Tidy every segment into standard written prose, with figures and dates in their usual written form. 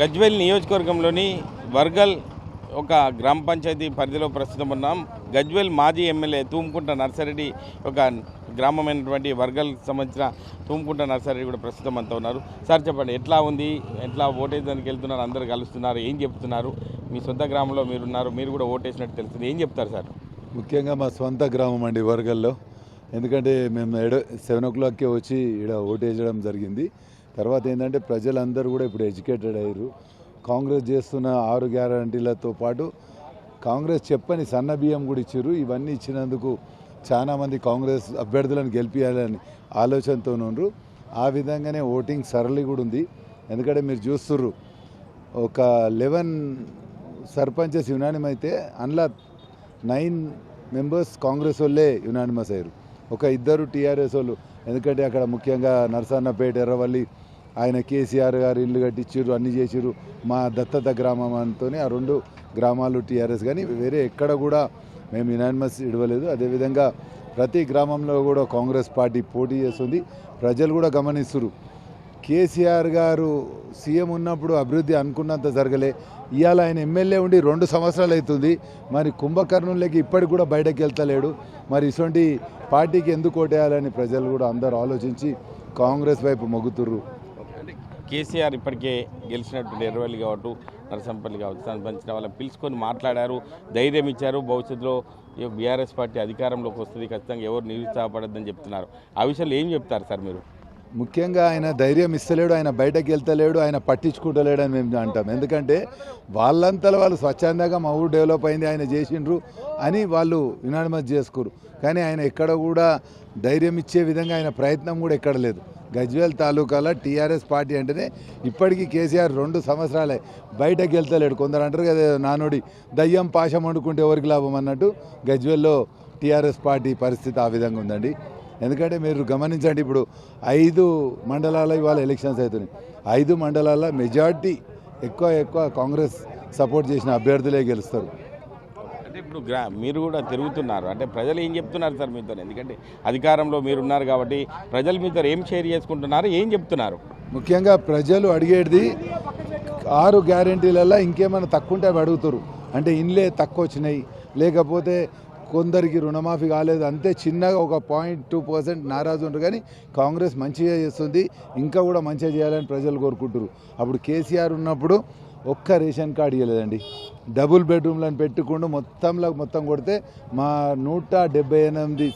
గజ్వేల్ నియోజకవర్గంలోని వర్గల్ ఒక గ్రామ పంచాయతీ పరిధిలో ప్రస్తుతం ఉన్నాం. గజ్వేల్ మాజీ ఎమ్మెల్యే తూముకుంట నర్సారెడ్డి ఒక గ్రామమైనటువంటి వర్గల్ సంబంధించిన తూముకుంట నర్సారెడ్డి కూడా ప్రస్తుతం అంతా ఉన్నారు. సార్ చెప్పండి, ఎట్లా ఉంది, ఎట్లా ఓటేయడానికి వెళ్తున్నారు, అందరు కలుస్తున్నారు, ఏం చెప్తున్నారు? మీ సొంత గ్రామంలో మీరున్నారు, మీరు కూడా ఓటేసినట్టు తెలుస్తుంది, ఏం చెప్తారు సార్? ముఖ్యంగా మా సొంత గ్రామం అండి వర్గల్లో. ఎందుకంటే మేము 7 o'clockకే వచ్చి ఇక్కడ ఓటేయడం జరిగింది. తర్వాత ఏంటంటే ప్రజలందరూ కూడా ఇప్పుడు ఎడ్యుకేటెడ్ అయ్యారు. కాంగ్రెస్ చేస్తున్న 6 గ్యారంటీలతో పాటు కాంగ్రెస్ చెప్పని సన్న బియ్యం కూడా ఇచ్చారు. ఇవన్నీ ఇచ్చినందుకు చాలామంది కాంగ్రెస్ అభ్యర్థులను గెలిపించాలని ఆలోచనతో ఉన్నారు. ఆ విధంగానే ఓటింగ్ సరళి కూడా ఉంది. ఎందుకంటే మీరు చూస్తుర్రు, ఒక 11 సర్పంచెస్ యునానిమస్ అయితే అందులో 9 మెంబర్స్ కాంగ్రెస్ వాళ్ళే యునానిమస్ అయ్యారు. ఒక 2 టీఆర్ఎస్ వాళ్ళు. ఎందుకంటే అక్కడ ముఖ్యంగా నరసన్నపేట, ఎర్రవల్లి ఆయన కేసీఆర్ గారు ఇల్లు కట్టించారు, అన్నీ చేసారు. మా దత్తత గ్రామం అంతోనే ఆ 2 గ్రామాలు టీఆర్ఎస్, కానీ వేరే ఎక్కడ కూడా మేము యునానిమస్ ఇవ్వలేదు. అదేవిధంగా ప్రతి గ్రామంలో కూడా కాంగ్రెస్ పార్టీ పోటీ చేస్తుంది. ప్రజలు కూడా గమనిస్తున్నారు. కేసీఆర్ గారు సీఎం ఉన్నప్పుడు అభివృద్ధి అనుకున్నంత జరగలే. ఇవాళ ఆయన ఎమ్మెల్యే ఉండి 2 సంవత్సరాలు అవుతుంది. మరి కుంభకర్ణులకి ఇప్పటికి కూడా బయటకు వెళ్తలేడు. మరి ఇటువంటి పార్టీకి ఎందుకు ఓటేయాలని ప్రజలు కూడా అందరూ ఆలోచించి కాంగ్రెస్ వైపు మొగ్గుతుర్రు. కేసీఆర్ ఇప్పటికే గెలిచినటువంటి ఎర్రవల్లి కావచ్చు, నరసంపల్లి కావచ్చు, సంబంధించిన వాళ్ళని పిలుచుకొని మాట్లాడారు, ధైర్యం ఇచ్చారు. భవిష్యత్తులో బీఆర్ఎస్ పార్టీ అధికారంలోకి వస్తుంది, ఖచ్చితంగా ఎవరు నిరుత్సాహపడద్దని చెప్తున్నారు. ఆ విషయాలు ఏం చెప్తారు సార్ మీరు? ముఖ్యంగా ఆయన ధైర్యం ఇస్తలేడు, ఆయన బయటకు వెళ్తలేడు, ఆయన పట్టించుకుంటలేడు అని మేము అంటాం. ఎందుకంటే వాళ్ళంతా వాళ్ళు స్వచ్ఛందంగా మా ఊరు డెవలప్ అయింది, ఆయన చేసిండ్రు అని వాళ్ళు యునానిమస్ చేసుకోరు. కానీ ఆయన ఎక్కడ కూడా ధైర్యం ఇచ్చే విధంగా ఆయన ప్రయత్నం కూడా ఎక్కడ లేదు. గజ్వేల్ తాలూకాలో టీఆర్ఎస్ పార్టీ అంటేనే ఇప్పటికీ కేసీఆర్ 2 సంవత్సరాలే బయటకు వెళ్తలేడు. కొందరు అంటారు కదా నానుడి, దయ్యం పాశం వండుకుంటే ఎవరికి లాభం అన్నట్టు గజ్వేల్లో టీఆర్ఎస్ పార్టీ పరిస్థితి ఆ విధంగా ఉందండి. ఎందుకంటే మీరు గమనించండి, ఇప్పుడు 5 మండలాల ఇవాళ ఎలక్షన్స్ అవుతున్నాయి. 5 మండలాల మెజార్టీ ఎక్కువ కాంగ్రెస్ సపోర్ట్ చేసిన అభ్యర్థులే గెలుస్తారు. అంటే ఇప్పుడు మీరు కూడా తిరుగుతున్నారు, అంటే ప్రజలు ఏం చెప్తున్నారు సార్ మీతో? ఎందుకంటే అధికారంలో మీరున్నారు కాబట్టి ప్రజలు మీతో ఏం షేర్ చేసుకుంటున్నారు, ఏం చెప్తున్నారు? ముఖ్యంగా ప్రజలు అడిగేది 6 గ్యారెంటీలలో ఇంకేమైనా తక్కువ ఉంటే అవి అడుగుతారు. అంటే ఇన్లే తక్కువ వచ్చినాయి, లేకపోతే కొందరికి రుణమాఫీ కాలేదు, అంతే చిన్నగా ఒక 0.2% నారాజు ఉంటారు. కానీ కాంగ్రెస్ మంచిగా చేస్తుంది, ఇంకా కూడా మంచిగా చేయాలని ప్రజలు కోరుకుంటారు. అప్పుడు కేసీఆర్ ఉన్నప్పుడు ఒక్క రేషన్ కార్డు ఇవ్వలేదండి. డబుల్ బెడ్రూమ్లను పెట్టుకుంటూ మొత్తం కొడితే మా 178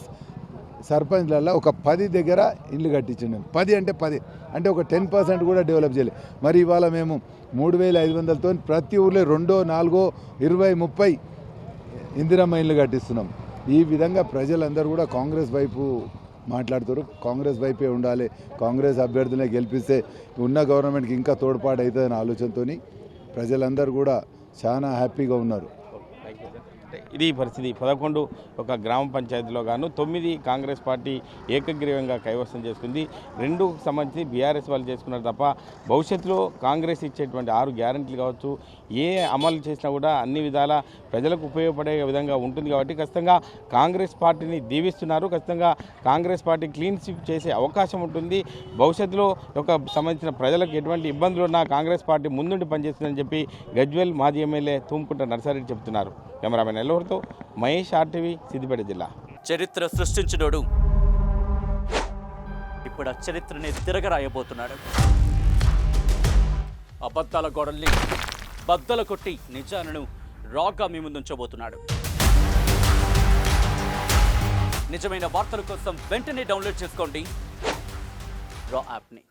సర్పంచ్లలో ఒక 10 దగ్గర ఇల్లు కట్టించండి. 10 అంటే ఒక 10% కూడా డెవలప్ చేయలేదు. మరి ఇవాళ మేము 3,500తో ప్రతి ఊర్లో 2, 4, 20, 30 ఇందిరమ్మ ఇల్లు కట్టిస్తున్నాం. ఈ విధంగా ప్రజలందరూ కూడా కాంగ్రెస్ వైపు మాట్లాడుతారు. కాంగ్రెస్ వైపే ఉండాలి, కాంగ్రెస్ అభ్యర్థులనే గెలిపిస్తే ఉన్న గవర్నమెంట్కి ఇంకా తోడ్పాటు అవుతుందనే ఆలోచనతో ప్రజలందరూ కూడా చాలా హ్యాపీగా ఉన్నారు. ఇది పరిస్థితి. 11 ఒక గ్రామ పంచాయతీలో గాను 9 కాంగ్రెస్ పార్టీ ఏకగ్రీవంగా కైవసం చేసుకుంది. 2 సంబంధించి బీఆర్ఎస్ వాళ్ళు చేసుకున్నారు తప్ప భవిష్యత్తులో కాంగ్రెస్ ఇచ్చేటువంటి 6 గ్యారెంటీలు కావచ్చు, ఏ అమలు చేసినా కూడా అన్ని విధాల ప్రజలకు ఉపయోగపడే విధంగా ఉంటుంది. కాబట్టి ఖచ్చితంగా కాంగ్రెస్ పార్టీని దీవిస్తున్నారు. ఖచ్చితంగా కాంగ్రెస్ పార్టీ క్లీన్ స్వీప్ చేసే అవకాశం ఉంటుంది. భవిష్యత్తులో ఒక సంబంధించిన ప్రజలకు ఎటువంటి ఇబ్బందులు ఉన్నా కాంగ్రెస్ పార్టీ ముందుండి పనిచేస్తుందని చెప్పి గజ్వేల్ మాజీ ఎమ్మెల్యే తూముకుంట నర్సారెడ్డి చెప్తున్నారు. కెమెరామెన్ ఎల్లవరితో మహేష్, RTV, సిద్దిపేట జిల్లా. చరిత్ర సృష్టించినోడు ఇప్పుడు ఆ చరిత్రని తిరగరాయబోతున్నాడు. అబద్ధాల గోడల్ని బద్దల కొట్టి నిజాలను రాగా మీ ముందుంచబోతున్నాడు. నిజమైన వార్తల కోసం వెంటనే డౌన్లోడ్ చేసుకోండి రా యాప్ని.